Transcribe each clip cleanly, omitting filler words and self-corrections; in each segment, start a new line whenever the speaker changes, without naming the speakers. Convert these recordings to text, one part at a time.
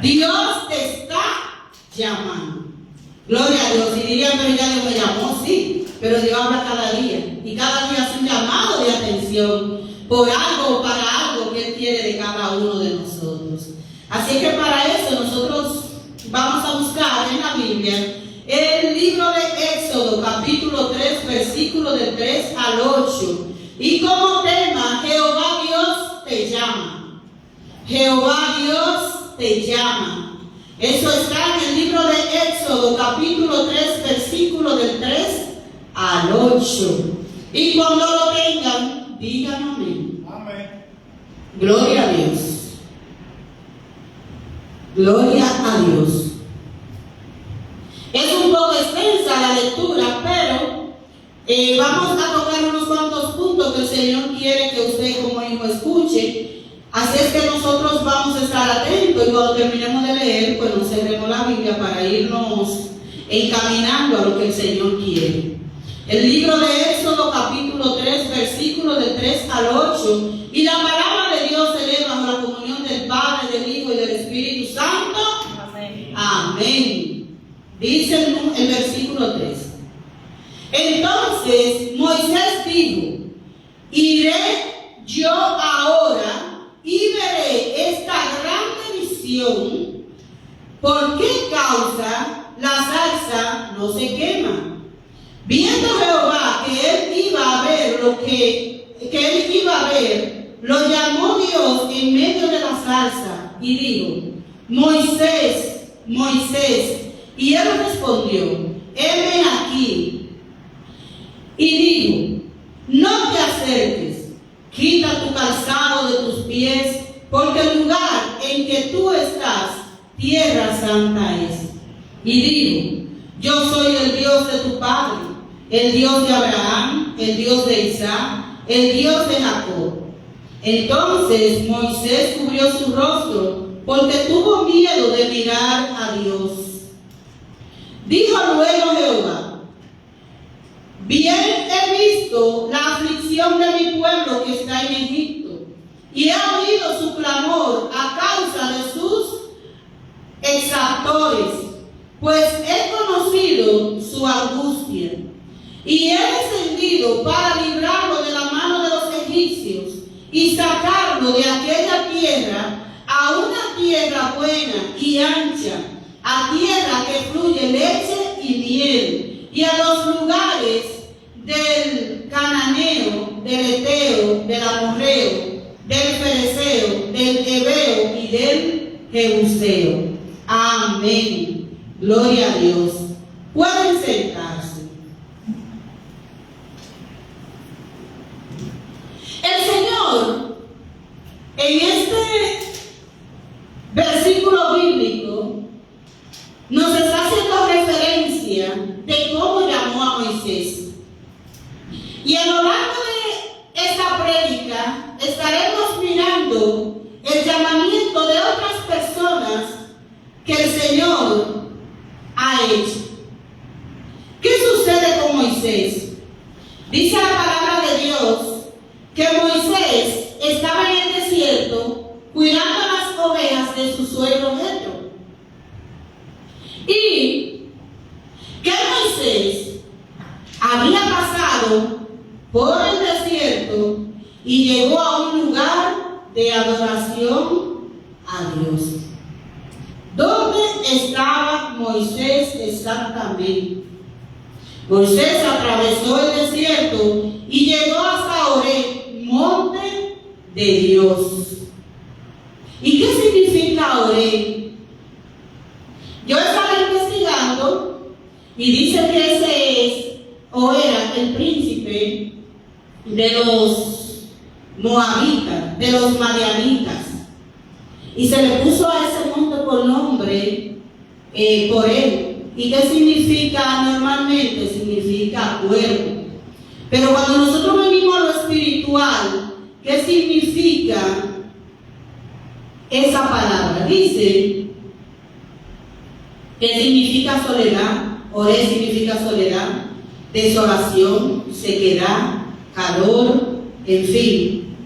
Dios te está llamando. Gloria a Dios. Y dirían, pero ya Dios me llamó, sí, pero Dios habla cada día. Y cada día hace un llamado de atención por algo o para algo que Él quiere de cada uno de nosotros. Así que para eso nosotros vamos a buscar en la Biblia el libro de Éxodo, capítulo 3, versículo del 3 al 8. Y como tema, Jehová Dios te llama. Jehová Dios te llama. Eso está en el libro de Éxodo, capítulo 3, versículo del 3 al 8. Y cuando lo tengan, digan amén.
Amén.
Gloria a Dios. Gloria a Dios. Es un poco extensa la lectura, pero vamos a tocar unos cuantos puntos que el Señor quiere que usted como hijo escuche. Así es que nosotros vamos a estar atentos y cuando terminemos de leer, pues nos cerremos la Biblia para irnos encaminando a lo que el Señor quiere. El libro de Éxodo, capítulo 3, versículo del 3 al 8. Y la palabra de Dios se lee bajo la comunión del Padre, del Hijo y del Espíritu Santo.
Amén.
Amén. Dice el versículo 3. Entonces Moisés dijo: iré yo ahora y veré esta grande visión. ¿Por qué causa la zarza no se quema? Viendo Jehová que él iba a ver lo llamó Dios en medio de la zarza y dijo: Moisés, Moisés. Y él respondió: heme aquí. Y dijo: no te acerques, quita tu calzado de tus pies, porque el lugar en que tú estás, tierra santa es. Y dijo: yo soy el Dios de tu padre, el Dios de Abraham, el Dios de Isaac, el Dios de Jacob. Entonces Moisés cubrió su rostro, porque tuvo miedo de mirar a Dios. Dijo luego Jehová: bien he visto la aflicción de mi pueblo que está en Egipto, y he oído su clamor a causa de sus exactores, pues he conocido su angustia, y he descendido para librarlo de la mano de los egipcios y sacarlo de aquella tierra a una tierra buena y ancha, a tierra que fluye leche y miel, y a los lugares del cananeo, del eteo, del amorreo, del fereceo, del heveo y del jebuseo. Amén. Gloria a Dios. Pueden sentarse. El Señor, en este versículo bíblico, nos está haciendo referencia de cómo llamó a Moisés. Y a lo largo de esta prédica estaremos mirando el llamamiento de otras personas que el Señor ha hecho. ¿Qué sucede con Moisés? Dice la palabra de Dios que Moisés estaba en el desierto cuidando las ovejas de su suegro Jetro. Y que Moisés había pasado por el desierto y llegó a un lugar de adoración a Dios. ¿Dónde estaba Moisés exactamente? Moisés atravesó el desierto y llegó hasta Horeb, monte de Dios. ¿Y qué significa Horeb? Yo estaba investigando y dice que ese es o era el príncipe de los moabitas, de los madianitas, y se le puso a ese monte por nombre por él. ¿Y qué significa normalmente? Significa cuerpo. Pero cuando nosotros venimos a lo espiritual, ¿qué significa esa palabra? Dice que significa soledad. Oré significa soledad, desolación, sequedad, calor, en fin.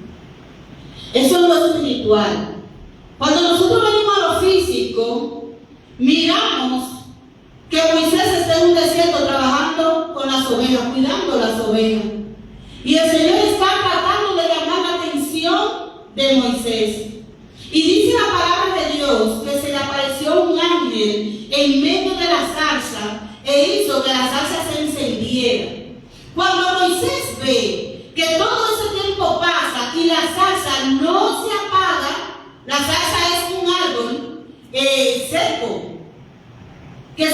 Eso es lo espiritual. Cuando nosotros 5, miramos que Moisés está en un desierto trabajando con las ovejas, cuidando las ovejas. Y el Señor está tratando de llamar la atención de Moisés. Y dice la palabra de Dios que se le apareció un ángel en medio de la zarza e hizo que la zarza se encendiera. Cuando Moisés ve que todo ese tiempo pasa y la zarza no se apaga, la zarza es un árbol seco. Que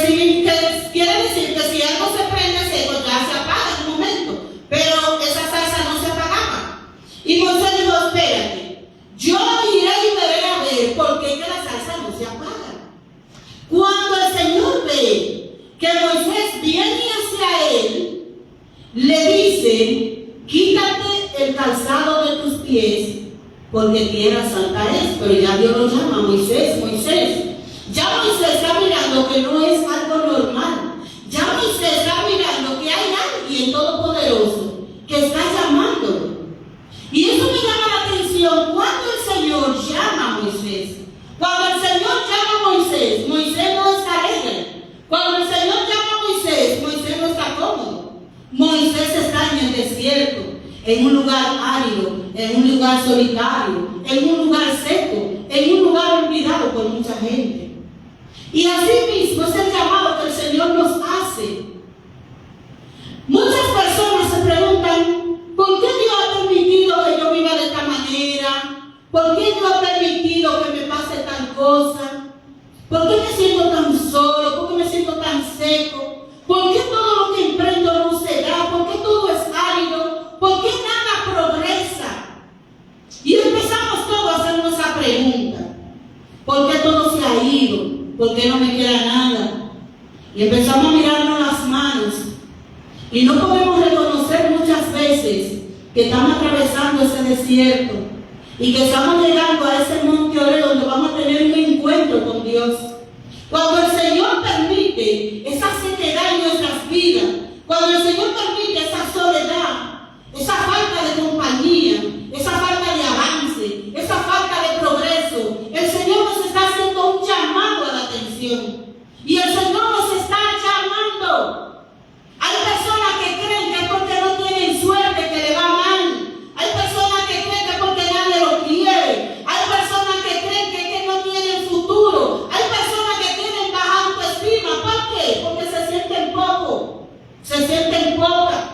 quiere decir que si algo se prende seco ya se apaga en un momento. Pero esa zarza no se apagaba. Y Moisés dijo, espérate, yo iré y veré a ver por qué que la zarza no se apaga. Cuando el Señor ve que Moisés viene hacia él, le dice, quítate el calzado de tus pies, porque tierra santa es. Pero ya Dios lo llama, Moisés, Moisés. Ya Moisés está mirando que no es algo normal. Ya Moisés está mirando que hay alguien todopoderoso que está llamándolo. Y eso me llama la atención cuando el Señor llama a Moisés. Cuando el Señor llama a Moisés, Moisés no está alegre. Cuando el Señor llama a Moisés, Moisés no está cómodo. Moisés está en el desierto, en un lugar árido, en un lugar solitario, en un lugar seco, en un lugar olvidado por mucha gente. Y así mismo es el llamado que el Señor nos hace. Muchas personas se preguntan, ¿por qué Dios ha permitido que yo viva de esta manera? ¿Por qué Dios ha permitido que me pase tal cosa? ¿Por qué me siento tan solo? ¿Por qué me siento tan seco? ¿Por qué todo lo que emprendo no se da? ¿Por qué todo es árido? ¿Por qué nada progresa? Y empezamos todos a hacernos esa pregunta. ¿Por qué todo se ha ido? ¿Por qué no me queda nada? Y empezamos a mirarnos las manos. Y no podemos reconocer muchas veces que estamos atravesando ese desierto y que estamos llegando a ese monte Oreb donde vamos a tener un encuentro con Dios. Cuando el Señor permite esa sequedad en nuestras vidas, cuando el Señor permite esa soledad, esa falta de compañía, esa falta de avance, esa falta de progreso, el Señor nos está haciendo un llamado a la atención. Y el Señor nos está llamando. Hay personas que creen que es porque no tienen suerte, que le va mal. Hay personas que creen que es porque nadie lo quiere. Hay personas que creen que no tienen futuro. Hay personas que tienen baja autoestima. ¿Por qué? Porque se sienten poco. Se sienten pocas.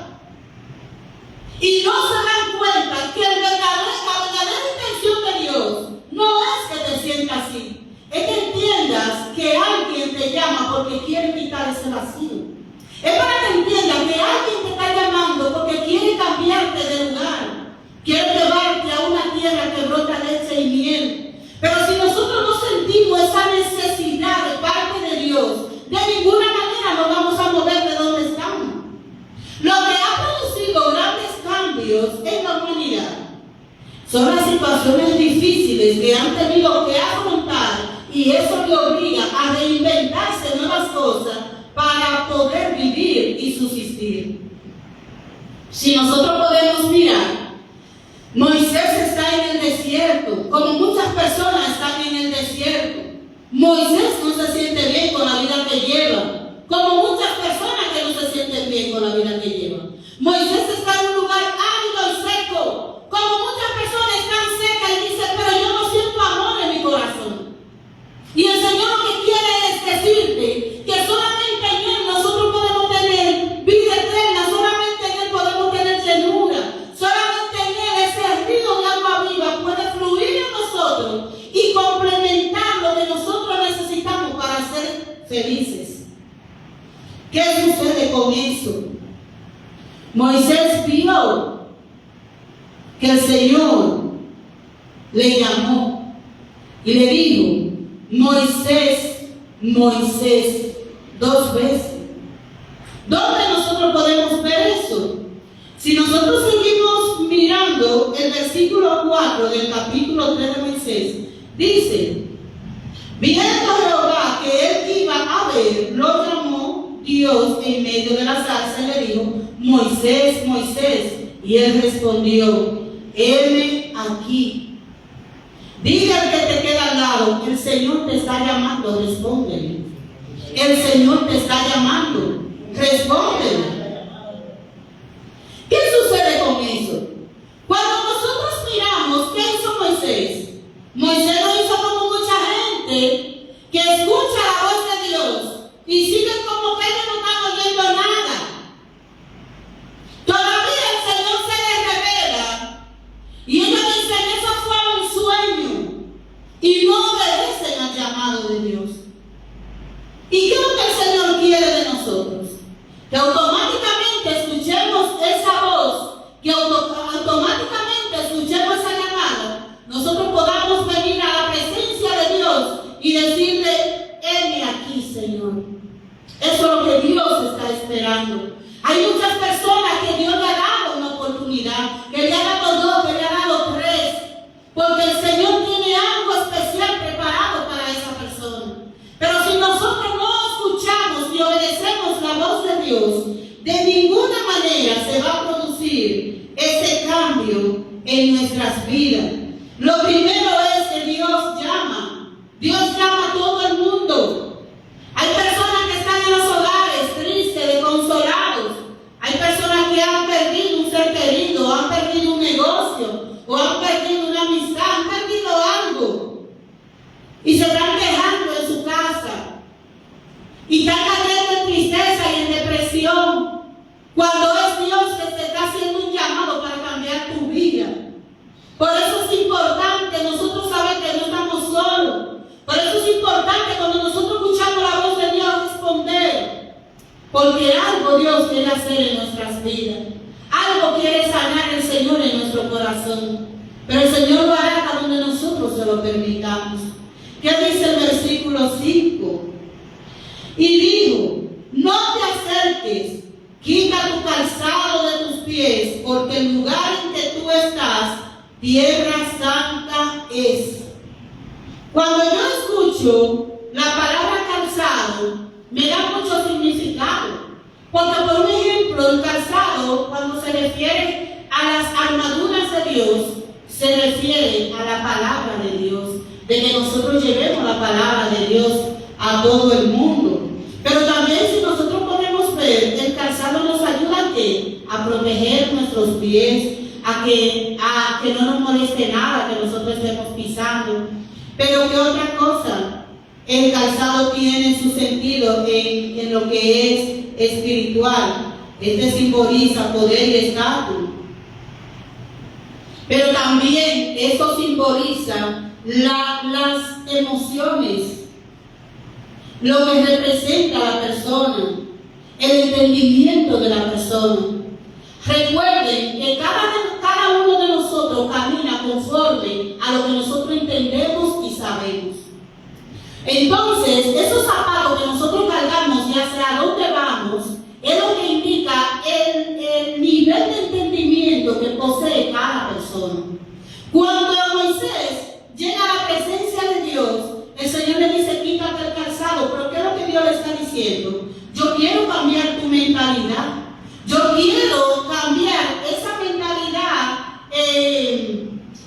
Y no se dan cuenta que la verdadera intención de Dios no es que te sientas así. Es que entiendas que alguien te llama porque quiere quitar ese vacío. Es para que entiendas que alguien te está llamando porque quiere cambiarte de lugar. Quiere llevarte a una tierra que brota leche y miel. Pero si nosotros no sentimos esa necesidad de parte de Dios, de ninguna manera nos vamos a mover de donde estamos. Lo que ha producido grandes cambios en la humanidad son las situaciones difíciles que han tenido que afrontar, y eso le obliga a reinventarse nuevas cosas para poder vivir y subsistir. Si nosotros podemos mirar, Moisés está en el desierto, como muchas personas están en el desierto. Moisés no se siente bien con la vida que lleva, como muchas personas que no se sienten bien con la vida que lleva. Moisés está en un lugar árido y seco, como muchas personas están secas y dicen, pero yo no siento amor en mi corazón. Y el Señor lo que quiere es decirte que solamente en Él nosotros podemos tener vida eterna, solamente en Él podemos tener llenura, solamente en Él ese río de agua viva puede fluir en nosotros y complementar lo que nosotros necesitamos para ser felices. ¿Qué sucede con eso? Moisés vio que el Señor le llamó y le dijo, Moisés, Moisés, 2 veces. ¿Dónde nosotros podemos ver eso? Si nosotros seguimos mirando el versículo 4 del capítulo 3 de Moisés, dice, viendo Jehová que él iba a ver, lo llamó Dios en medio de la zarza y le dijo, Moisés, Moisés. Y él respondió, heme aquí. Diga al que te queda al lado, lado, el Señor te está llamando, respóndele. El Señor te está llamando, respóndele. ¿Qué sucede con eso? Cuando nosotros miramos qué hizo Moisés, Moisés lo hizo como mucha gente que escucha la voz de Dios y siguen como que ellos no están oyendo nada. Todavía el Señor se les revela y ellos dicen, eso fue un sueño, y no obedecen al llamado de Dios. ¿Y qué es lo que el Señor quiere de nosotros? Que automáticamente escuchemos esa voz, que automáticamente escuchemos esa llamada, nosotros podamos venir a la presencia de Dios y decirle, heme aquí, Señor. Eso es lo que Dios está esperando. Hay muchas personas que Dios le ha dado una oportunidad, que le ha dado dos, que le ha dado tres, porque el Señor tiene algo especial preparado para esa persona. Pero si nosotros no escuchamos y obedecemos la voz de Dios, de ninguna manera se va a producir ese cambio en nuestras vidas. Lo primero es que Dios llama. Dios llama a todo el mundo. Hay personas que están en los hogares tristes, desconsolados. Hay personas que han perdido un ser querido, han perdido un negocio, o han perdido una amistad, han perdido algo. Y se están quejando en su casa. Y están cayendo en tristeza y en depresión. Cuando es Dios que te está haciendo un llamado para cambiar tu vida. Por eso es importante nosotros saber que no estamos solos. Por eso es importante cuando nosotros escuchamos la voz de Dios responder. Porque algo Dios quiere hacer en nuestras vidas. Algo quiere sanar el Señor en nuestro corazón. Pero el Señor lo hará hasta donde nosotros se lo permitamos. ¿Qué dice el versículo 5? Y dijo, no te acerques, quita tu calzado de tus pies, porque el lugar en que tú estás, tierra santa es. Cuando yo escucho la palabra calzado, me da mucho significado. Porque por un ejemplo, el calzado, cuando se refiere a las armaduras de Dios, se refiere a la palabra de Dios, de que nosotros llevemos la palabra de Dios a todo el mundo. Pero también si nosotros podemos ver, el calzado nos ayuda a proteger nuestros pies, a que no nos moleste nada que nosotros estemos pisando. Pero ¿qué otra cosa? El calzado tiene su sentido en lo que es espiritual. Este simboliza poder y estatus. Pero también esto simboliza las emociones, lo que representa a la persona, el entendimiento de la persona. Recuerden que cada uno de nosotros camina conforme a lo que nosotros entendemos y sabemos. Entonces, esos zapatos que nosotros cargamos y hacia dónde vamos, es lo que indica el nivel de entendimiento que posee cada persona. Cuando Moisés llega a la presencia de Dios, el Señor le dice, quítate el calzado. Pero ¿qué es lo que Dios le está diciendo? Yo quiero cambiar tu mentalidad. Yo quiero cambiar esa mentalidad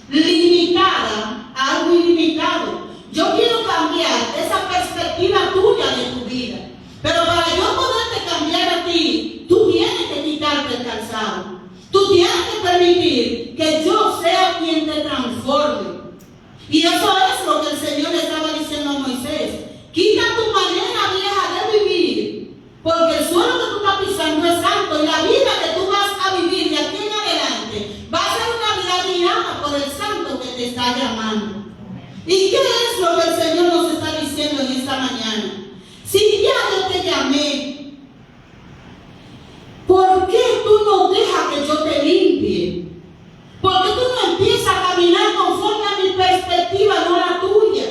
limitada a algo ilimitado. Yo quiero cambiar esa perspectiva tuya de tu vida. Pero para yo poderte cambiar a ti, tú tienes que quitarte el calzado. Tú tienes que permitir que yo sea quien te transforme. Y eso es lo que el Señor le estaba diciendo a Moisés. Quita tu manera vieja de vivir, porque el suelo que tú estás pisando es santo y la vida que tú vas a vivir de aquí en adelante va a ser una vida guiada por el santo que te está llamando. ¿Y qué es lo que el Señor nos está diciendo en esta mañana? Si ya yo te llamé, ¿por qué tú no dejas que yo te limpie? ¿Por qué tú no empiezas a caminar conforme a mi perspectiva, no a la tuya?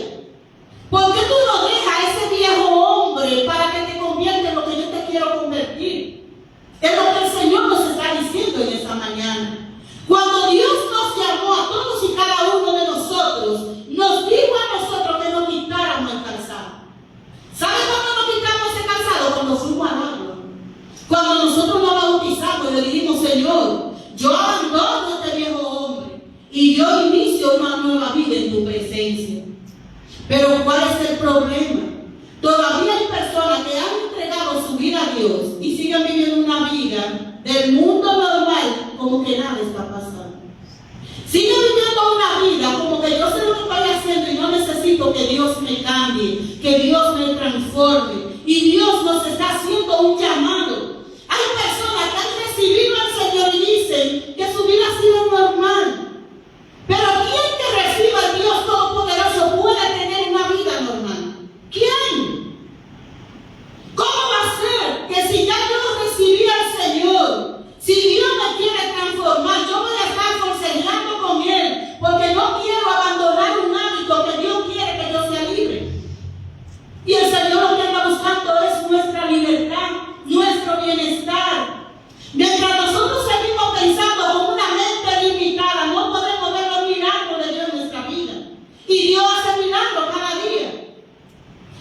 ¿Por qué tú no dejas a ese viejo hombre para que te convierta en lo que yo te quiero convertir? Es lo que el Señor nos está diciendo en esta mañana. Cuando Dios nos llamó a todos y cada uno de nosotros, nos dijo a nosotros que nos quitáramos el calzado. ¿Saben cuándo nos quitamos ese calzado? Cuando fuimos el problema. Todavía hay personas que han entregado su vida a Dios y siguen viviendo una vida del mundo normal como que nada está pasando. Siguen viviendo una vida como que yo sé lo que estoy haciendo y no necesito que Dios me cambie, que Dios me transforme. Y Dios nos está haciendo un llamado. Hay personas que han recibido al Señor y dicen que su vida ha sido normal. Pero ¿quién que reciba al Dios Todopoderoso puede tener una vida normal? ¿Quién? ¿Cómo va a ser que si ya yo recibí al Señor, si Dios me quiere transformar, yo voy a estar forcejeando con Él porque no quiero abandonar un hábito que Dios quiere que yo sea libre? Y el Señor lo que está buscando es nuestra libertad, nuestro bienestar. Mientras nosotros seguimos pensando con una mente limitada, no podemos ver los milagros de Dios en nuestra vida. Y Dios hace milagros cada día.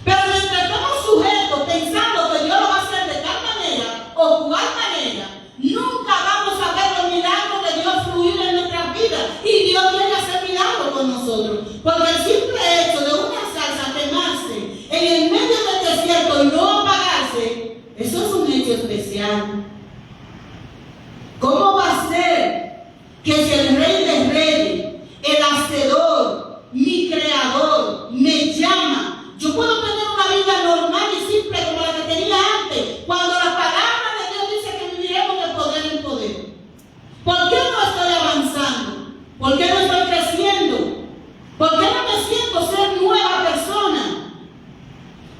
Pero mientras estamos sujetos pensando que Dios lo va a hacer de tal manera o cual manera, nunca vamos a ver los milagros de Dios fluir en nuestras vidas. Y Dios quiere hacer milagros con nosotros. Porque el simple hecho de una salsa quemarse en el medio del desierto y no apagarse, eso es un hecho especial. ¿Cómo va a ser que si el Rey de Reyes, el Hacedor, mi Creador, me llama, yo puedo tener una vida normal y simple como la que tenía antes, cuando la palabra de Dios dice que viviremos de poder en poder? ¿Por qué no estoy avanzando? ¿Por qué no estoy creciendo? ¿Por qué no me siento ser nueva persona?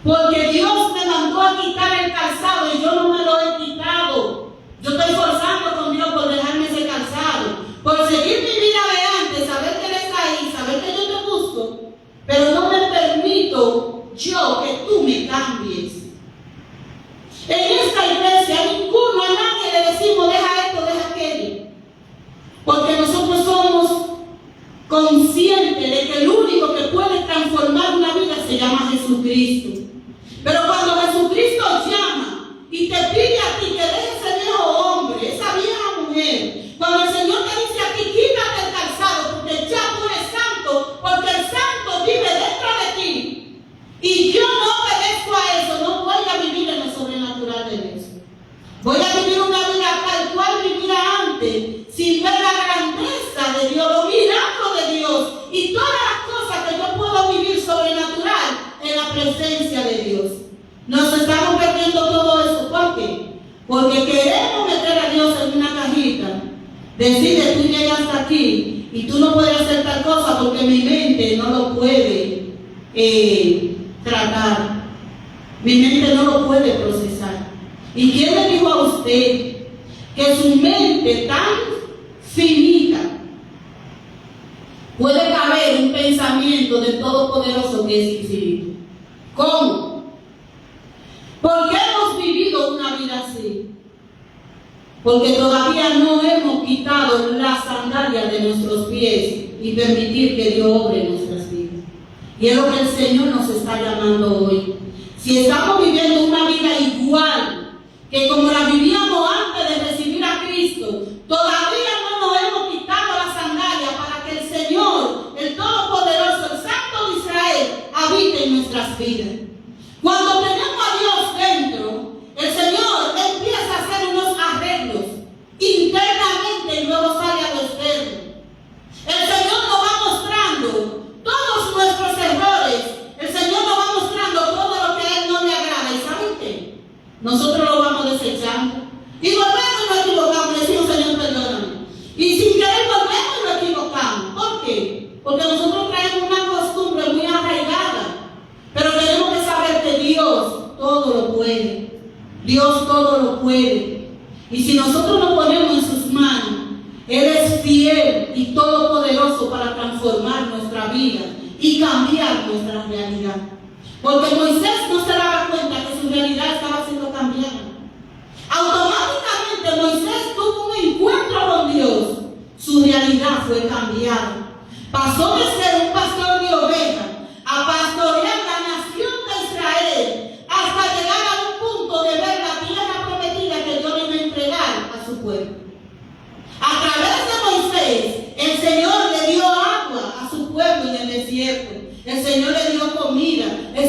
Porque Dios me mandó a quitar el calzado y yo no me lo he quitado. Yo estoy forzando con Dios por dejarme ese calzado, por seguir mi vida de antes, saber que Él está ahí, saber que yo te busco, pero no me permito yo que tú me cambies. En esta iglesia a nadie le decimos deja esto, deja aquello, porque nosotros somos conscientes de que el único que puede transformar una vida se llama Jesucristo. Pero cuando Jesucristo llama y te pide a ti que dejes ese viejo hombre, esa vieja mujer, cuando el Señor te dice a ti quítate el calzado porque ya tú eres santo, porque el santo vive dentro de ti, y yo no obedezco a eso, no voy a vivir en lo sobrenatural de Dios. Voy a vivir una vida tal cual vivía antes, sin ver la grandeza de Dios, los milagros de Dios y todas las cosas que yo puedo vivir sobrenatural en la presencia de Dios. Nos estamos perdiendo todo eso. ¿Por qué? Porque queremos meter a Dios en una cajita. Decide, tú llegas hasta aquí y tú no puedes hacer tal cosa porque mi mente no lo puede tratar. Mi mente no lo puede procesar. ¿Y quién le dijo a usted que su mente tan finita puede caber un pensamiento del Todopoderoso que es infinito? ¿Cómo? ¿Por qué hemos vivido una vida así? Porque todavía no hemos quitado las sandalias de nuestros pies y permitir que Dios obre en nuestras vidas. Y es lo que el Señor nos está llamando hoy. Si estamos viviendo una vida igual que como la vivíamos antes de recibir a Cristo, todavía no nos hemos quitado las sandalias para que el Señor, el Todopoderoso, el Santo de Israel, habite en nuestras vidas. Cuando tenemos a Dios dentro, el Señor empieza a hacer unos arreglos internamente y luego sale a lo externo. El Señor nos va mostrando todos nuestros errores. El Señor nos va mostrando todo lo que a Él no le agrada. ¿Y saben qué? Nosotros lo vamos desechando. Y volvemos y nos equivocamos. Le decimos, Señor, perdóname. Y sin querer volvemos y nos equivocamos. ¿Por qué? Porque nosotros traemos una costumbre muy arraigada. Pero tenemos que saber que Dios todo lo puede. Dios todo lo puede. Y si nosotros nos ponemos en sus manos, Él es fiel y todopoderoso para transformar nuestra vida y cambiar nuestra realidad. Porque Moisés no se daba cuenta que su realidad estaba siendo cambiada. Automáticamente Moisés tuvo un encuentro con Dios. Su realidad fue cambiada. Pasó de ser un pastor de ovejas a pastorear la nación de Israel hasta llegar a un punto de ver la tierra prometida que Dios le iba a entregar a su pueblo. A través de Moisés, el Señor le dio agua a su pueblo en el desierto. El Señor le dio comida. El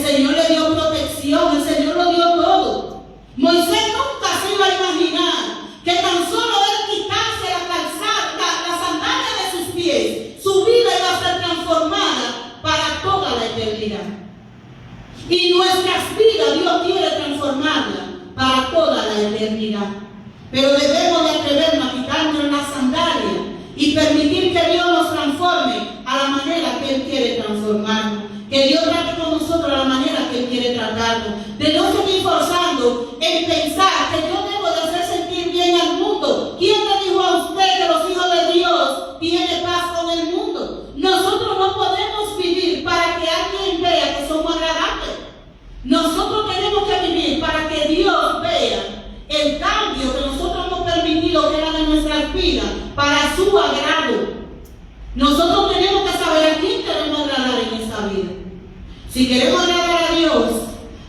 Y nuestras vidas Dios quiere transformarlas para toda la eternidad. Pero debemos de atrevernos a quitarnos las sandalias y permitir que Dios nos transforme a la manera que Él quiere transformarnos. Que Dios trate con nosotros a la manera que Él quiere tratarnos. De no seguir forzando en pensar que yo debo de hacer sentir bien al mundo. ¿Quién le dijo a usted que los hijos de Dios tienen paz con el mundo? Nosotros no podemos vivir para que alguien vea que somos agradables. Nosotros tenemos que vivir para que Dios vea el cambio que nosotros hemos permitido que haga en nuestras vidas para su agrado. Nosotros tenemos que saber a quién queremos agradar en esta vida. Si queremos agradar a Dios,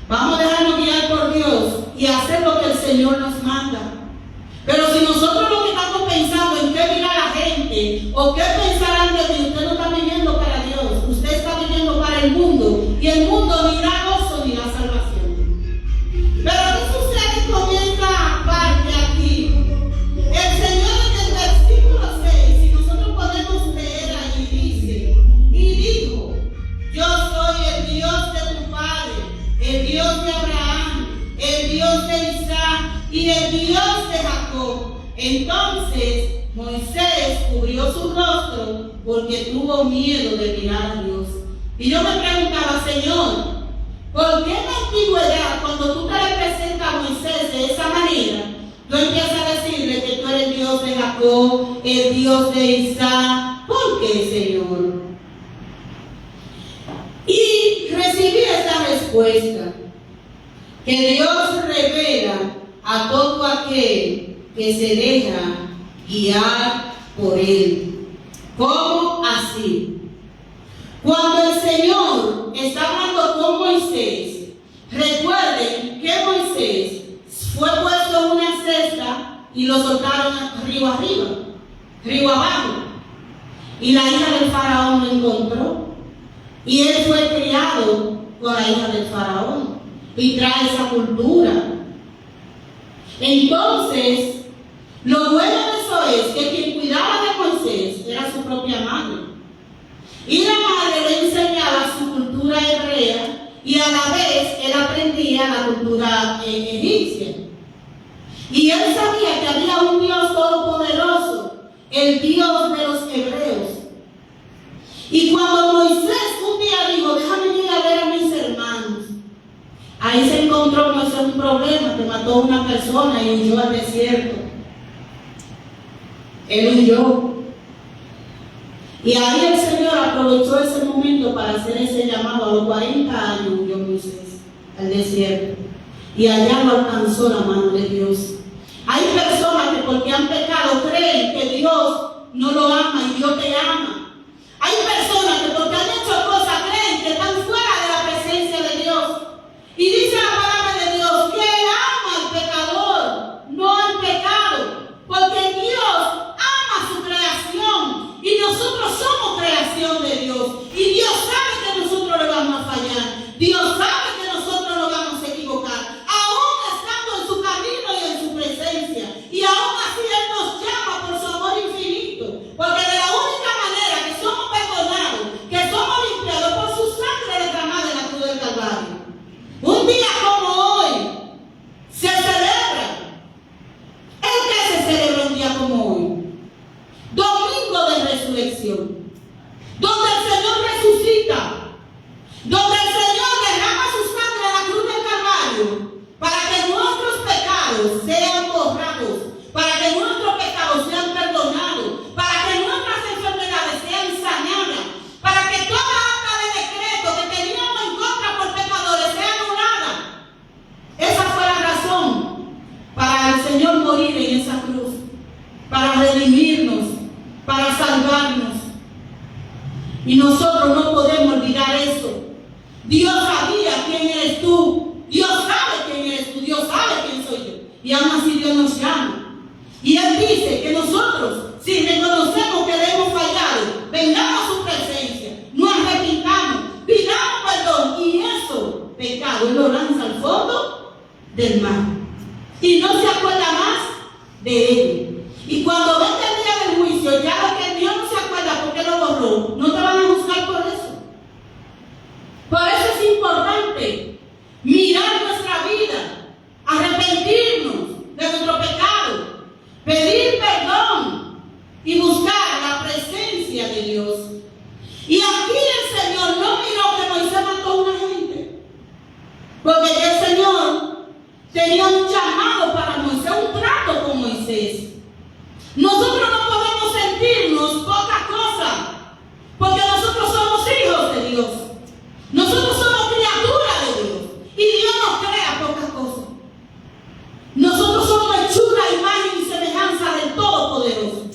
vamos a dejarnos guiar por Dios y hacer lo que el Señor nos manda. Pero si nosotros lo que estamos pensando en qué dirá la gente o qué pensarán de mí, usted no está viviendo para Dios, usted está viviendo para el mundo, y el mundo ni da gozo ni da salvación. Pero ¿qué sucede con esta parte aquí? El Señor en el versículo 6, si nosotros podemos leer ahí, dice: y dijo, yo soy el Dios de tu padre, el Dios de Abraham, el Dios de Isaac y el Dios de Jacob. Entonces Moisés cubrió su rostro porque tuvo miedo de mirar a Dios. Y yo me preguntaba, Señor, ¿por qué en la antigüedad, cuando tú te le presentas a Moisés de esa manera, tú empiezas a decirle que tú eres el Dios de Jacob, el Dios de Isaac? ¿Por qué, Señor? Y recibí esta respuesta, que Dios revela a todo aquel que se deja guiar por Él. ¿Cómo así? Cuando el Señor está hablando con Moisés, recuerden que Moisés fue puesto en una cesta y lo soltaron río arriba, río abajo. Y la hija del faraón lo encontró. Y él fue criado con la hija del faraón y trae esa cultura. Entonces, lo bueno de eso es que quien cuidaba de Moisés era su propia madre. Y la madre le enseñaba su cultura hebrea y a la vez él aprendía la cultura egipcia. Y él sabía que había un Dios todopoderoso, el Dios de los hebreos. Y cuando Moisés un día dijo, déjame ir a ver a mis hermanos, ahí se encontró Moisés un problema, que mató a una persona y huyó al desierto. Él huyó. Y ahí el Señor aprovechó ese momento para hacer ese llamado. A los 40 años huyó Moisés al desierto. Y allá lo alcanzó la mano de Dios. Hay personas que porque han pecado creen que Dios no lo ama y Dios te ama. Hay personas que porque han hecho cosas creen que están fuera de la presencia de Dios. Y dice la palabra de Dios que Él ama al pecador, no al pecado. Porque Dios ama su creación y nosotros somos creación de Dios. Y Dios sabe que nosotros le vamos a fallar. Dios sabe que nosotros nos vamos a equivocar. Aún estando en su camino y en su presencia. Y aún así Él nos llama por su amor infinito. Porque de la única manera que somos perdonados, que somos limpiados por su sangre derramada en la cruz del Calvario. Un día como hoy se celebra. ¿En qué se celebra un día como hoy? Domingo de resurrección. Donde el Señor resucita. Donde el Señor derrama su sangre en la cruz del Calvario. Para que nuestros pecados sean borrados. Para que nuestros pecados sean perdonados. Para que nuestras enfermedades sean sanadas. Para que toda acta de decreto que teníamos en contra por pecadores sea anulada. Esa fue la razón para el Señor morir en esa cruz. Para redimirnos. Para salvarnos. Y nosotros no podemos olvidar eso. Dios sabía quién eres tú. Dios sabe quién eres tú. Dios sabe quién soy yo. Y aún así Dios nos llama. Y Él dice que nosotros, si reconocemos que le hemos fallado, vengamos a su presencia, nos arrepintamos, pidamos perdón. Y eso, pecado, Él lo lanza al fondo del mar. Y no se acuerda más de él. Y cuando venga el día del juicio, ya lo que Dios no se acuerda porque lo borró, no te van a juzgar por eso. Por eso importante mirar nuestra vida, arrepentirnos de nuestro pecado, pedir perdón y buscar la presencia de Dios. Y aquí el Señor no miró que Moisés mató a una gente, porque el Señor tenía un llamado para Moisés, un trato con Moisés. Nosotros no podemos sentirnos poca cosa, porque nosotros somos hijos de Dios. Nosotros somos criaturas de Dios. Y Dios nos crea pocas cosas. Nosotros somos hechura, imagen y semejanza del Todopoderoso.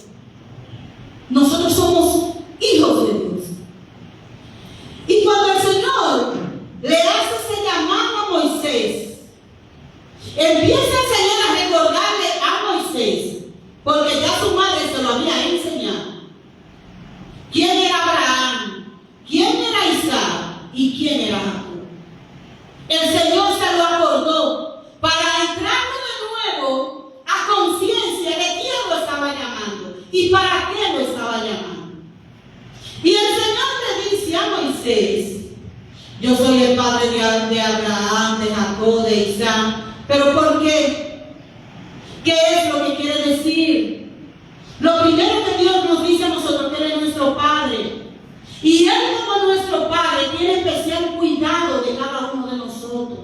Nosotros somos hijos de Dios. Y cuando el Señor le hace ese llamado a Moisés, empieza el Señor a recordarle a Moisés, porque ya su madre se lo había enseñado, quién era Abraham, quién era Isaac y quién era Jacob. El Señor se lo acordó para entrarlo de nuevo a conciencia de quién lo estaba llamando y para qué lo estaba llamando. Y el Señor le dice a Moisés: yo soy el padre de Abraham, de Jacob, de Isaac. ¿Pero por qué? ¿Qué es lo que quiere decir? Lo primero que Dios nos dice a nosotros, que Él es nuestro Padre. Y Él, como nuestro Padre, tiene especial cuidado de cada uno de nosotros.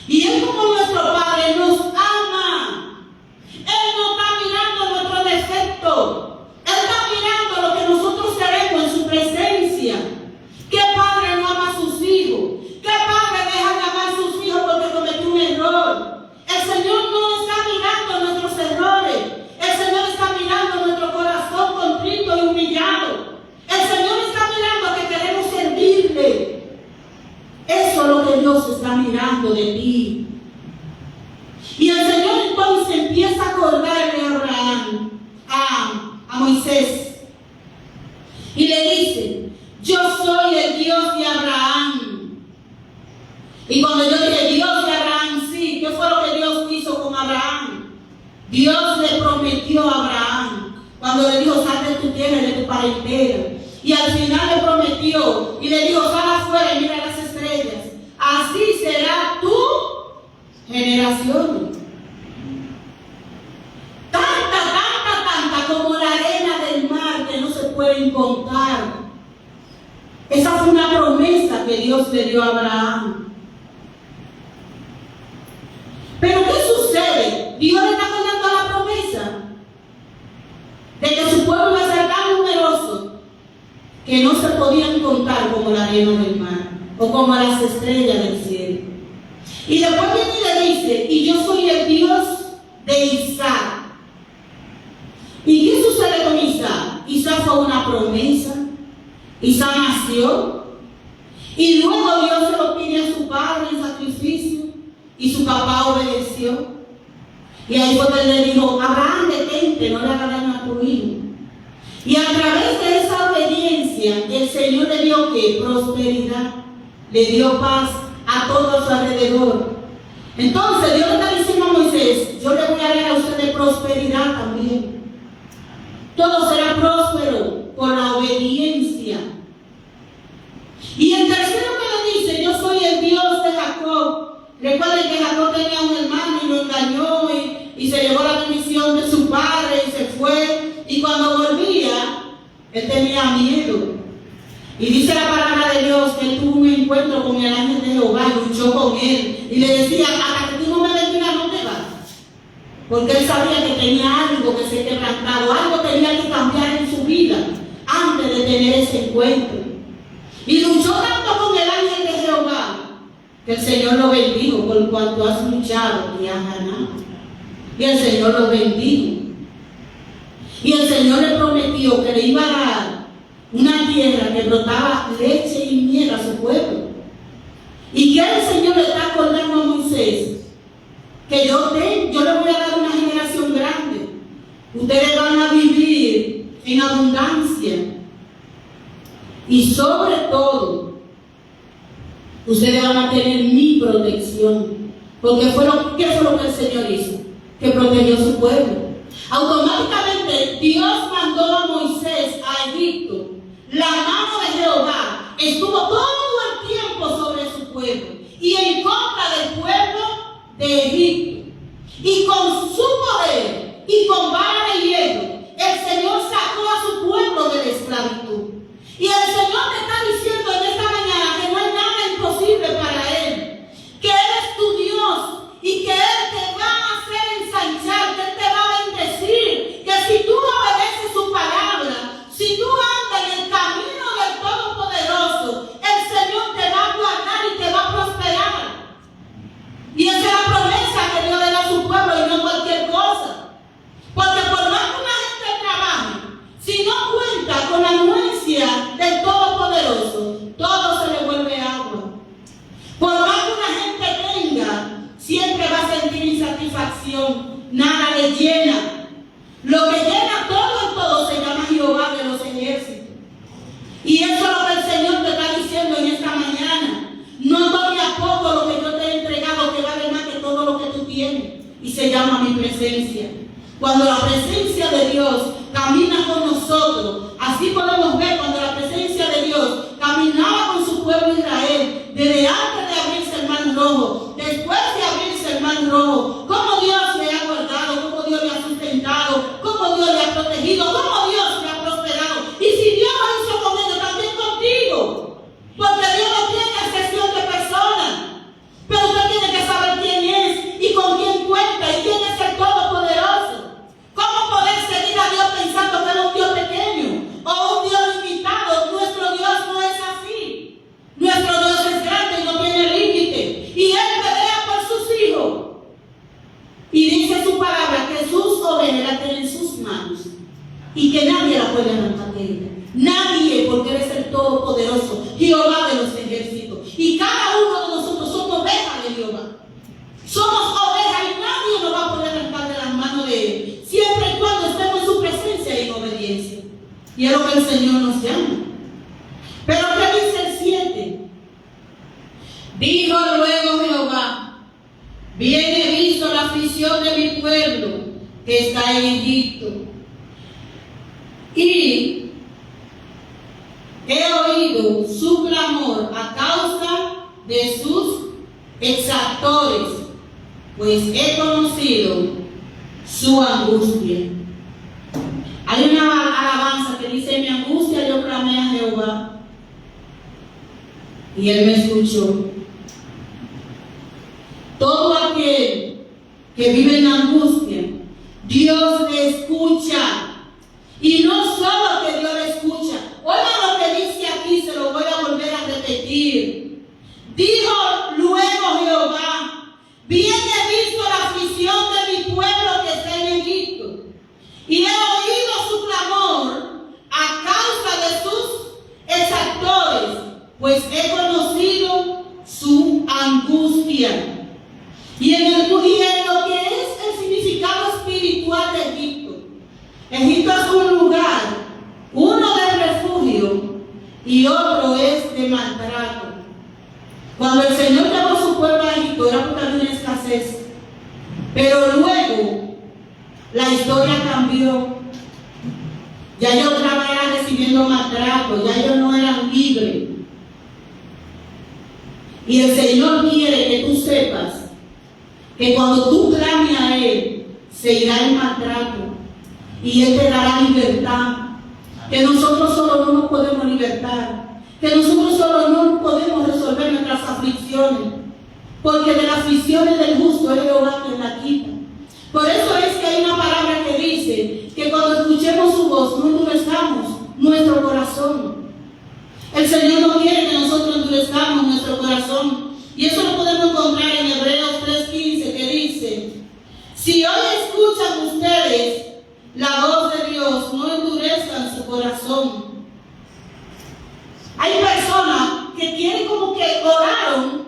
Y Él, como nuestro Padre, nos ama. Él no está mirando nuestro defecto. Él está mirando lo que nosotros seremos en su presencia. ¿Qué padre no ama a sus hijos? ¿Qué padre deja de amar a sus hijos porque cometió un error? El Señor no está mirando nuestros errores. El Señor está mirando nuestro corazón contrito y humillado. El Señor está mirando que queremos servirle. Eso es lo que Dios está mirando de ti. Y el Señor entonces empieza a acordarle a Abraham, a Moisés, y le dice: yo soy el Dios de Abraham. Y cuando yo dije Dios de Abraham, sí, ¿qué fue lo que Dios hizo con Abraham? Dios le prometió a Abraham, cuando le dijo: sal de tu tierra y de tu parentela. Y al final le prometió y le dijo: sal afuera y mira las estrellas. Así será tu generación. Tanta como la arena del mar, que no se pueden contar. Esa fue una promesa que Dios le dio a Abraham. Pero ¿qué sucede? Dios le está dando la promesa de que su pueblo iba a ser tan numeroso que no se podían contar como la arena del mar o como las estrellas del cielo. Y después viene y le dice: y yo soy el Dios de Isaac. ¿Y qué sucede con Isaac? Isaac fue una promesa. Isaac nació y luego Dios se lo pide a su padre en sacrificio y su papá obedeció. Y ahí fue que le dijo: Abraham, detente, no le hagas daño a tu hijo. Y a través de esa obediencia el Señor le dio ¿qué? Prosperidad, le dio paz a todo su alrededor. Entonces Dios le está diciendo a Moisés: yo le voy a dar a ustedes prosperidad también. Todo será próspero por la obediencia. Y el tercero que le dice: yo soy el Dios de Jacob. Recuerden que Jacob tenía un hermano y lo engañó y se llevó la bendición de su padre y se fue. Y cuando volvía, él tenía miedo. Y dice la palabra de Dios que él tuvo un encuentro con el ángel de Jehová y luchó con él. Y le decía: hasta que tú no me bendigas, no te vas. Porque él sabía que tenía algo que se quebrantado, algo tenía que cambiar en su vida antes de tener ese encuentro. Y luchó tanto con el ángel de Jehová que el Señor lo bendijo por cuanto has luchado y has ganado. Y el Señor lo bendijo. Y el Señor le prometió que le iba a dar una tierra que brotaba leche y miel a su pueblo. Y que el Señor le está acordando a Moisés que yo le voy a dar una generación grande. Ustedes van a vivir en abundancia. Y sobre todo, ustedes van a tener mi protección. Porque ¿qué fue lo que el Señor hizo? Que protegió a su pueblo. Automáticamente Dios mandó a Moisés a Egipto. La mano de Jehová estuvo todo el tiempo sobre su pueblo. pueblo y en contra del pueblo de Egipto. Y con su poder y con vara de hierro, el Señor sacó a su pueblo de la esclavitud. Y el Señor te está diciendo en esta mañana que no hay nada imposible para Él, que Él es tu Dios y que Él te va a hacer ensanchar, que Él te va a bendecir, que si tú obedeces su palabra, si tú andas en el camino del Todopoderoso, el Señor te va a guardar y te va a prosperar. Y esa es la promesa que Dios le da a su pueblo y no cualquier cosa. Porque por más que una gente trabaje, si no cuenta con la anuencia del Todopoderoso, todo se le vuelve agua. Por más que una gente tenga, siempre va a sentir insatisfacción. Nada le llena. Lo que llena todo se llama Jehová de los ejércitos. Y eso es lo que el Señor te está diciendo en esta mañana. No tome a poco lo que yo te he entregado, que vale más que todo lo que tú tienes. Y se llama mi presencia. Cuando la presencia de Dios camina con nosotros, así podemos ver cuando la presencia de Dios caminaba con su pueblo Israel, desde antes de abrirse el mar rojo, después de abrirse el mar rojo, cómo Dios le ha guardado, cómo Dios le ha sustentado, cómo Dios le ha protegido, cómo Dios le ha prosperado. Y si Dios lo hizo con ellos, también contigo. Porque Dios no tiene excepción de personas. Pero usted tiene que saber quién es y con quién cuenta y quién es el Todopoderoso. ¿Cómo poder seguir a Dios pensando que es un Dios pequeño o un Dios limitado? Nuestro Dios no es así. Nuestro Dios es grande y no tiene límite. Y Él pelea por sus hijos. Y dice su palabra que sus ovejas las tienen en sus manos y que nadie la puede arrancar de ella. Nadie, porque Él es el Todopoderoso, Jehová de los ejércitos. Y cada uno de nosotros somos ovejas de Jehová. Somos ovejas y nadie nos va a poder arrancar de las manos de Él, siempre y cuando estemos en su presencia y en obediencia. Y es lo que el Señor nos llama. Pero ¿qué dice el 7? Dijo luego Jehová: bien he visto la aflicción de mi pueblo que está en Egipto, y he oído su clamor a causa de sus exactores, pues he conocido su angustia. Hay una alabanza que dice: mi angustia yo clamé a Jehová y Él me escuchó. Todo aquel que vive en angustia, Dios le escucha. Y no solo que Dios le escucha. Oiga lo que dice aquí, se lo voy a volver a repetir. Dijo luego Jehová: bien he visto la aflicción de mi pueblo que está en Egipto, y he oído su clamor a causa de sus exactores, pues he conocido su angustia. Y en lo que es el significado espiritual de Egipto, Egipto es un lugar, uno de refugio y otro es de maltrato. Cuando el Señor llevó a su pueblo a Egipto era porque había una escasez, pero luego la historia cambió. Ya ellos estaban recibiendo maltrato, ya ellos no eran libres. Y el Señor quiere que tú sepas que cuando tú clames a Él, se irá el maltrato y Él te dará libertad. Que nosotros solo no nos podemos libertar, que nosotros solo no podemos resolver nuestras aflicciones, porque de las aflicciones del justo es Jehová quien la quita. Por eso es que hay una palabra que dice que cuando escuchemos su voz no endurezcamos nuestro corazón. El Señor no quiere que nosotros endurezcamos nuestro corazón. Y eso lo podemos encontrar en Hebreos 3:15, que dice: si hoy escuchan ustedes la voz de Dios, no endurezcan su corazón. Hay personas que quieren como que oraron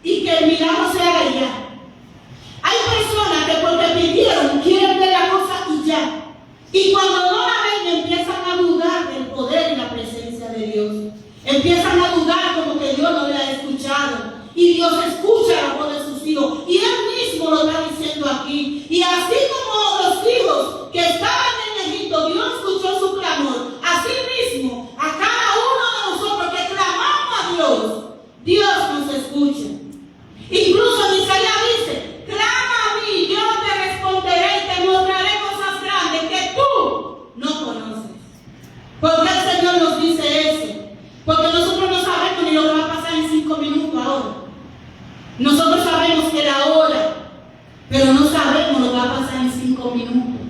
y que el milagro se haga ya. Hay personas que porque pidieron quieren ver la cosa y ya. Y cuando no la ven empiezan a dudar del poder y la presencia de Dios. Empiezan a dudar como que Dios no le ha escuchado. Y Dios escucha la voz de sus hijos. Y Él mismo lo está diciendo aquí. Y así como los hijos que estaban en Egipto, Dios escuchó su clamor. Así mismo, a cada uno de nosotros que clamamos a Dios, Dios nos escucha. escucha. Incluso en Isaías dice, clama a mí, yo te responderé y te mostraré cosas grandes que tú no conoces. ¿Por qué el Señor nos dice eso? Porque nosotros no sabemos ni lo que va a pasar en 5 minutos ahora. Nosotros sabemos que la hora, pero no sabemos lo que va a pasar en 5 minutos.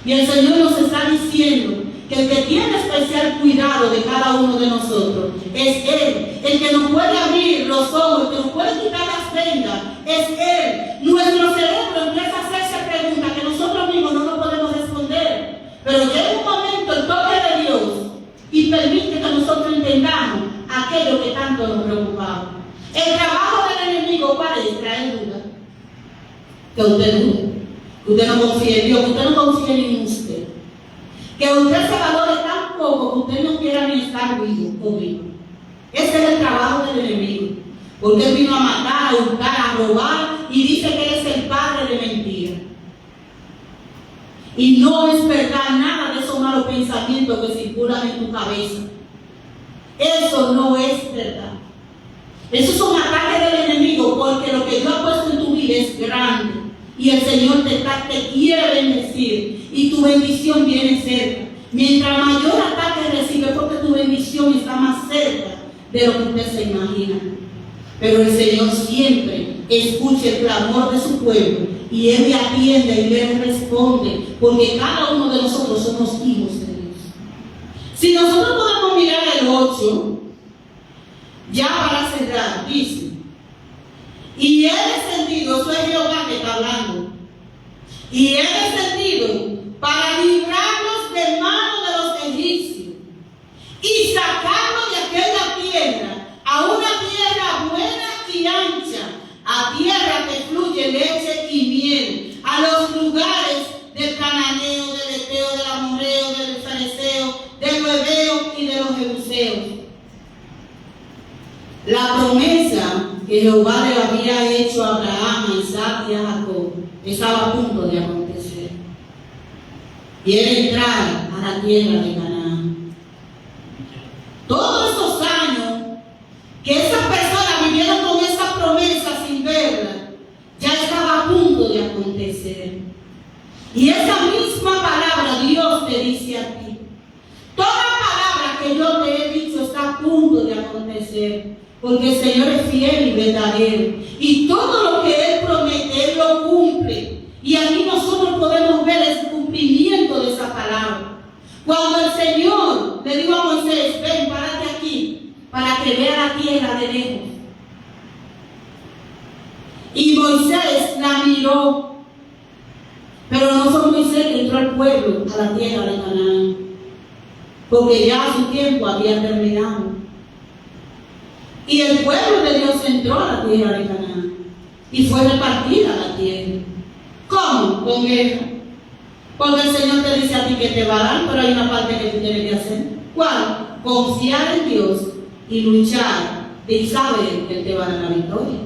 Y el Señor nos está diciendo que el que tiene especial cuidado de cada uno de nosotros es Él. El que nos puede abrir los ojos, el que nos puede quitar las vendas, es Él. Nuestro cerebro empieza a hacerse preguntas que nosotros mismos no nos podemos responder. Pero llega un momento, el toque de Dios, y permite que nosotros entendamos aquello que tanto nos preocupaba. El trabajo del enemigo, ¿cuál es? Traer duda. Que usted dude, que usted no confíe en Dios, que usted no confíe en usted. Que usted se valore tan poco que usted no quiera ni estar vivo o vivo. Ese es el trabajo del enemigo. Porque él vino a matar, a hurtar, a robar y dice que él es el padre de mentira. Y no es verdad nada de esos malos pensamientos que circulan en tu cabeza. Eso no es verdad. Eso es un ataque del enemigo, porque lo que Dios ha puesto en tu vida es grande. Y el Señor te quiere bendecir. Y tu bendición viene cerca. Mientras mayor ataque recibe, porque tu bendición está más cerca de lo que usted se imagina. Pero el Señor siempre escucha el clamor de su pueblo. Y Él le atiende y le responde. Porque cada uno de nosotros somos hijos de Dios. Si nosotros podemos mirar el 8, ya para cerrar, dice: y Él descendido, eso es Jehová que está hablando, y Él descendido para librarnos de mano de los egipcios y sacarnos de aquella tierra a una tierra buena y ancha, a tierra que fluye leche y miel, a los lugares del cananeo, del eteo, del amorreo, del fereceo, del heveo y de los jebuseos. La promesa que Jehová le había hecho a Abraham, a Isaac y a Jacob estaba a punto de acontecer. Y era entrar a la tierra de Canaán. Todos esos años que esas personas vivieron con esa promesa sin verla, ya estaba a punto de acontecer. Y esa misma palabra Dios te dice a ti: toda palabra que yo te he dicho está a punto de acontecer. Porque el Señor es fiel y verdadero. Y todo lo que Él promete, Él lo cumple. Y aquí nosotros podemos ver el cumplimiento de esa palabra. Cuando el Señor le dijo a Moisés: ven, párate aquí, para que vea la tierra de lejos. Y Moisés la miró. Pero no fue Moisés que entró al pueblo, a la tierra de Canaán. Porque ya su tiempo había terminado. Y el pueblo de Dios entró a la tierra de Canaán y fue repartida la tierra. ¿Cómo? Con guerra. Porque el Señor te dice a ti que te va a dar, pero hay una parte que tú tienes que hacer. ¿Cuál? Confiar en Dios y luchar y saber que Él te va a dar la victoria.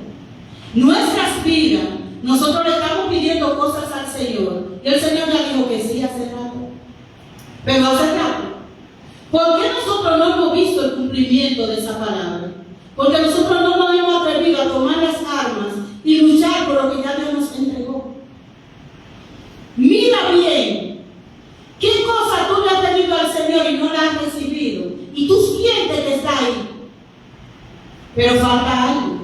Nuestras vidas, nosotros le estamos pidiendo cosas al Señor y el Señor ya dijo que sí hace rato. Pero hace rato. ¿Por qué nosotros no hemos visto el cumplimiento de esa palabra? Porque nosotros no nos hemos atrevido a tomar las armas y luchar por lo que ya Dios nos entregó. Mira bien, ¿qué cosa tú le has pedido al Señor y no la has recibido? Y tú sientes que está ahí. Pero falta algo.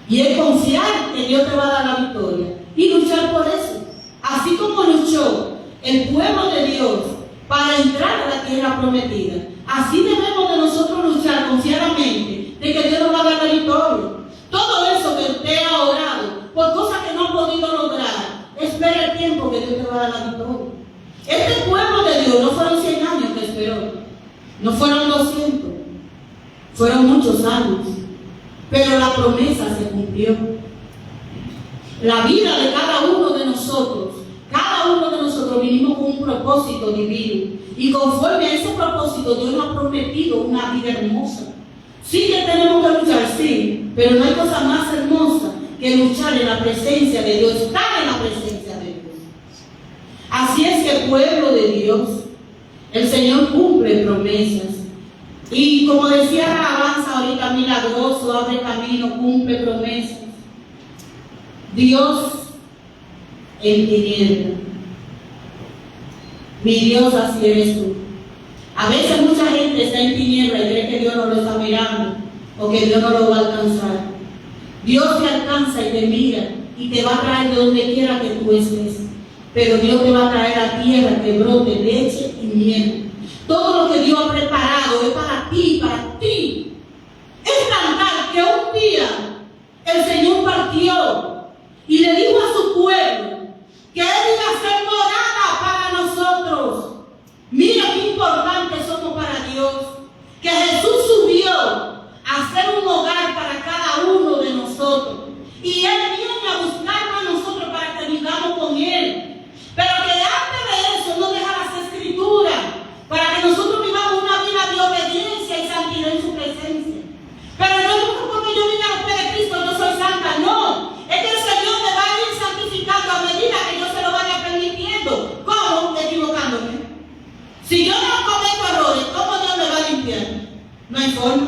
Y es confiar que Dios te va a dar la victoria. Y luchar por eso. Así como luchó el pueblo de Dios para entrar a la tierra prometida, así debemos de nosotros luchar confiadamente de que Dios nos va a dar la victoria. Todo eso que usted ha orado por cosas que no ha podido lograr, espera el tiempo que Dios te va a dar la victoria. Este pueblo de Dios no fueron 100 años que esperó, no fueron 200, fueron muchos años, pero la promesa se cumplió. La vida de cada uno de nosotros vinimos con un propósito divino, y conforme a ese propósito Dios nos ha prometido una vida hermosa. Sí que tenemos que luchar, sí, pero no hay cosa más hermosa que luchar en la presencia de Dios, estar en la presencia de Dios. Así es que el pueblo de Dios, el Señor cumple promesas. Y como decía la alabanza ahorita, milagroso, abre camino, cumple promesas. Dios en tiniebla. Mi Dios, así eres tú. A veces mucha gente está en tiniebla y cree que Dios no lo está mirando o que Dios no lo va a alcanzar. Dios te alcanza y te mira y te va a traer de donde quiera que tú estés. Pero Dios te va a traer a tierra que brote leche y miel. Todo lo que Dios ha preparado es para ti, para ti. Es tan tal que un día el Señor partió y le dijo a su pueblo que Él iba a ser morada para nosotros. Mira qué importante somos para Dios. Que Jesús subió a ser un hogar para cada uno de nosotros. Y Él viene a buscarnos a nosotros para que vivamos con Él. Pero que antes de eso no deja las escrituras, para que nosotros vivamos una vida de obediencia y santidad en su presencia. Pero no es porque yo vine a los pies de Cristo, yo soy santa, no. Es que el Señor me va a ir santificando a medida que yo se lo vaya permitiendo. ¿Cómo? Equivocándome. Si yo no cometo errores, ¿cómo Dios me va a limpiar? No hay forma.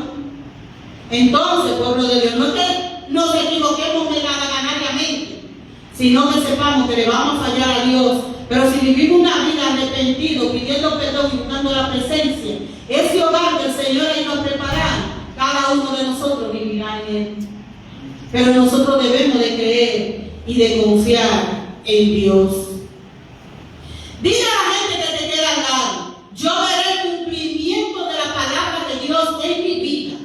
Entonces, pueblo de Dios, no es que nos equivoquemos ganariamente, sino que sepamos que le vamos a fallar a Dios. Pero si vivimos una vida arrepentido, pidiendo perdón y buscando la presencia, ese hogar que el Señor ha ido a preparar, cada uno de nosotros vivirá en Él. Pero nosotros debemos de creer y de confiar en Dios. Dile a la gente que te queda al lado: yo veré el cumplimiento de la palabra de Dios en mi vida.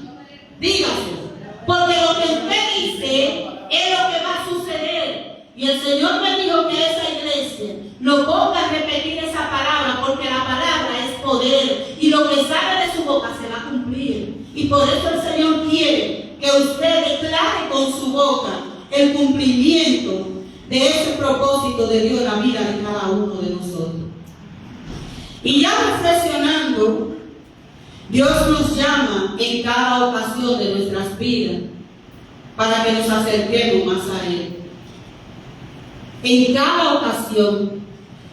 Dígaselo, porque lo que usted dice es lo que va a suceder. Y el Señor me dijo que esa iglesia no ponga a repetir esa palabra, porque la palabra es poder y lo que sale de su boca se va a cumplir. Y por eso el Señor quiere que usted declare con su boca el cumplimiento de ese propósito de Dios en la vida de cada uno de nosotros. Y ya reflexionando, Dios nos llama en cada ocasión de nuestras vidas para que nos acerquemos más a Él. En cada ocasión,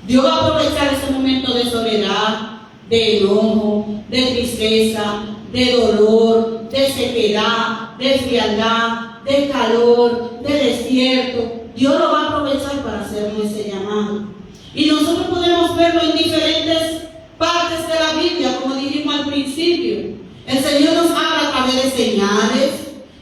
Dios va a aprovechar ese momento de soledad, de enojo, de tristeza, de dolor, de sequedad, de frialdad, de calor, de desierto. Dios lo va a aprovechar para hacernos ese llamado. Y nosotros podemos verlo en diferentes partes de la Biblia, como dijimos al principio. El Señor nos habla a través de señales,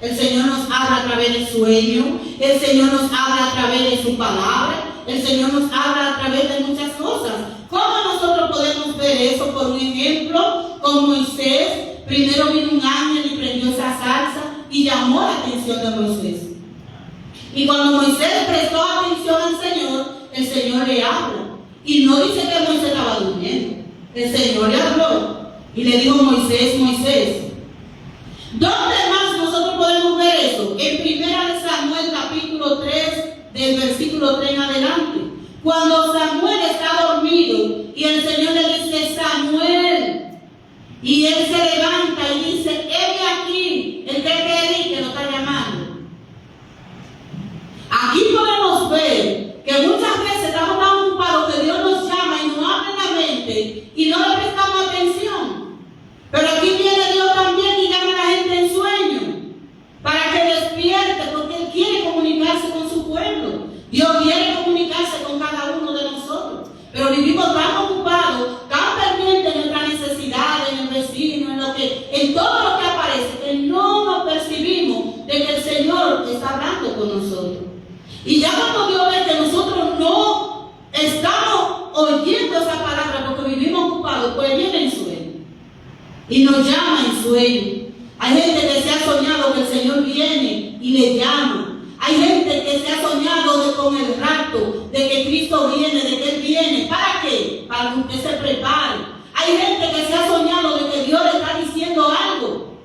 el Señor nos habla a través de sueños, el Señor nos habla a través de su palabra, el Señor nos habla a través de muchas cosas. ¿Cómo nosotros podemos ver eso? Por un ejemplo, con Moisés. Primero vino un ángel y prendió esa zarza y llamó la atención de Moisés. Y cuando Moisés prestó atención al Señor, el Señor le habla. Y no dice que Moisés estaba durmiendo. El Señor le habló y le dijo: Moisés, Moisés. ¿Dónde más nosotros podemos ver eso? En 1 Samuel capítulo 3, del versículo 3 en adelante. Cuando Samuel está dormido y el Señor le dice: Samuel. Y él se levanta y dice: heme aquí, el que lo está llamando. Aquí podemos ver que muchas veces estamos tan ocupados que Dios nos llama y nos abre la mente y no le prestamos atención. Pero aquí viene Dios también y llama a la gente en sueño para que despierte, porque Él quiere comunicarse con su pueblo. Dios quiere comunicarse con cada uno de nosotros. Pero vivimos tan ocupados, tan pendientes de nuestras necesidades, en el vecino, en todo lo que aparece, que no nos percibimos de que el Señor está hablando con nosotros. Y ya cuando Dios ve que nosotros no estamos oyendo esa palabra porque vivimos ocupados, pues viene en sueño y nos llama en sueño. Hay gente que se ha soñado que el Señor viene y le llama. Hay gente que se ha soñado con el rapto, de que Cristo viene, de que Él viene. ¿Para qué? Para que usted se prepare. Hay gente que se ha soñado de que Dios le está diciendo algo,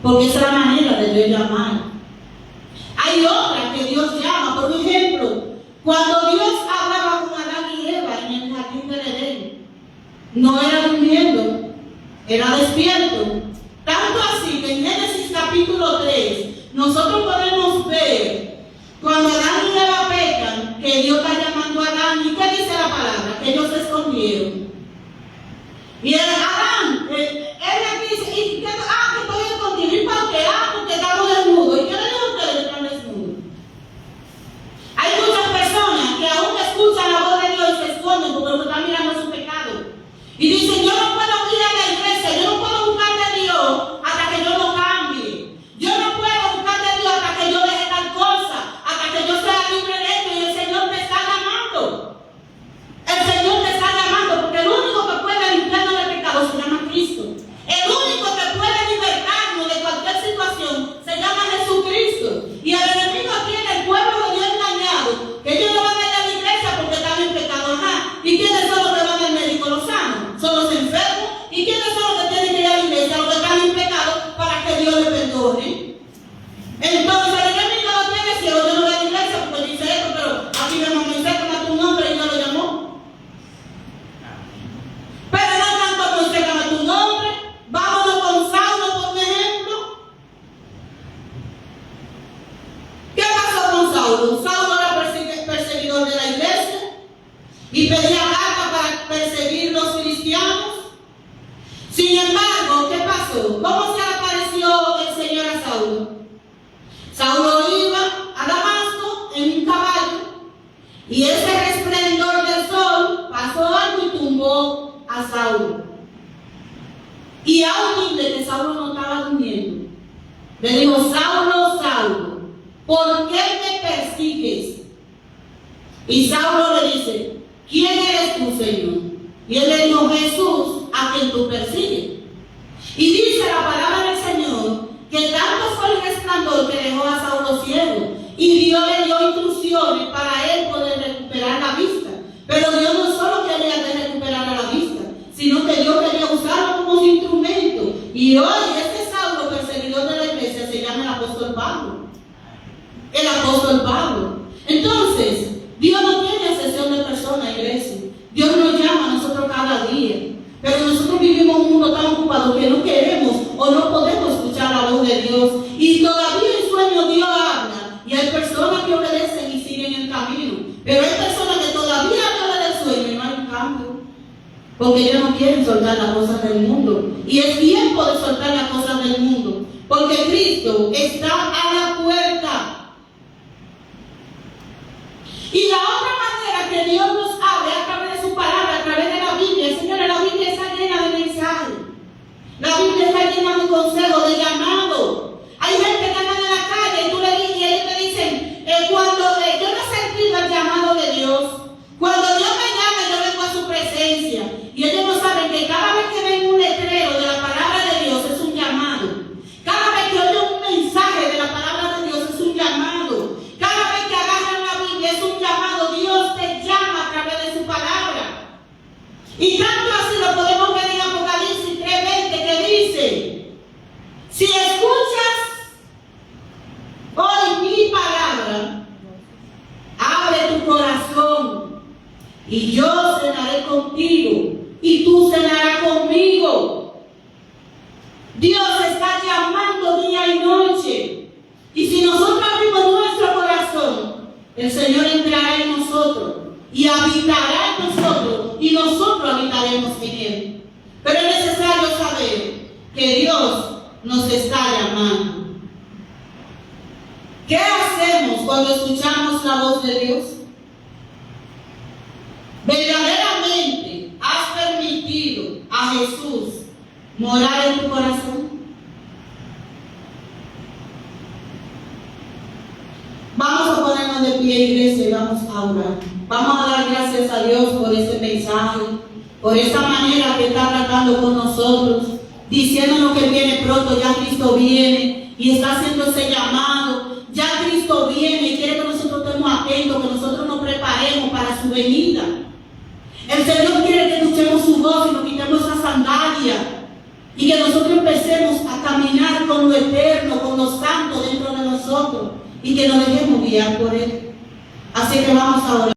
porque esa es la manera de Dios llamar. Hay otras que Dios llama. Por ejemplo, cuando Dios hablaba con Adán y Eva en el jardín del Edén, no era durmiendo, era despierto. Tanto así que en Génesis capítulo 3 nosotros podemos ver cuando Adán y Eva pecan, que Dios está llamando a Adán. ¿Y qué dice la palabra? Que ellos se escondieron. Y Adán, él Saulo? Saulo era perseguidor de la iglesia y pedía armas para perseguir los cristianos. Sin embargo, ¿qué pasó? ¿Cómo se apareció el Señor a Saulo? Saulo iba a Damasco en un caballo y ese resplendor del sol pasó algo y tumbó a Saulo. Y a un hombre que Saulo no estaba durmiendo, le dijo: Saulo, Saulo, ¿por qué me persigues? Y Saulo le dice: ¿quién eres tú, Señor? Y él le dijo: Jesús, a quien tú persigues. Y dice la palabra del Señor que tanto fue el resplandor que dejó a Saulo ciego, y Dios le dio instrucciones para él poder recuperar la vista. Pero Dios no solo quería que recuperara la vista, sino que Dios quería usarlo como su instrumento. Y hoy este Saulo, perseguidor de la iglesia, se llama el apóstol Pablo. El apóstol Pablo. Entonces, Dios no tiene excepción de personas, iglesia. Dios nos llama a nosotros cada día. Pero nosotros vivimos un mundo tan ocupado que no queremos o no podemos escuchar la voz de Dios. Y todavía en sueño Dios habla. Y hay personas que obedecen y siguen el camino. Pero hay personas que todavía hablan del sueño y no hay un cambio. Porque ellos no quieren soltar las cosas del mundo. Y es tiempo de soltar las cosas del mundo. Porque Cristo está a la puerta. Y la otra manera que Dios nos abre a través de su palabra, a través de la Biblia. Señora, la Biblia está llena de mensajes. La Biblia está llena de consejos, de llamados. Hay gente que anda en la calle y tú le dices, y ellos te dicen, cuando yo no he sentido el llamado de Dios, cuando Dios me llama, yo vengo a su presencia. Y ellos no saben que cada vez que ven un letrero de la palabra de Dios es un llamado. Cada vez que oyen un mensaje de la palabra de Dios es un llamado. Cada vez que agarran la Biblia es un llamado. Dios te llama a través de su palabra. Y tanto así lo podemos ver en Apocalipsis 3:20, que dice: si escuchas hoy mi palabra, abre tu corazón y yo cenaré contigo y tú cenarás conmigo. Dios está llamando día y noche. Y si nosotros abrimos nuestro corazón, el Señor entrará en nosotros y habitará en nosotros y nosotros habitaremos en Él. Pero es necesario saber que Dios nos está llamando. ¿Qué hacemos cuando escuchamos la voz de Dios? ¿Verdaderamente has permitido a Jesús morar en tu corazón? Vamos a ponernos de pie, iglesia, y vamos a orar. Vamos a dar gracias a Dios por este mensaje, por esta manera que está tratando con nosotros, diciéndonos que viene pronto, ya Cristo viene y está haciendo ese llamado. Ya Cristo viene y quiere que nosotros estemos atentos, que nosotros nos preparemos para su venida. El Señor quiere que escuchemos su voz y nos quitemos esa sandalia y que nosotros empecemos a caminar con lo eterno, con lo santo dentro de nosotros y que nos dejemos guiar por Él. Así que vamos a orar.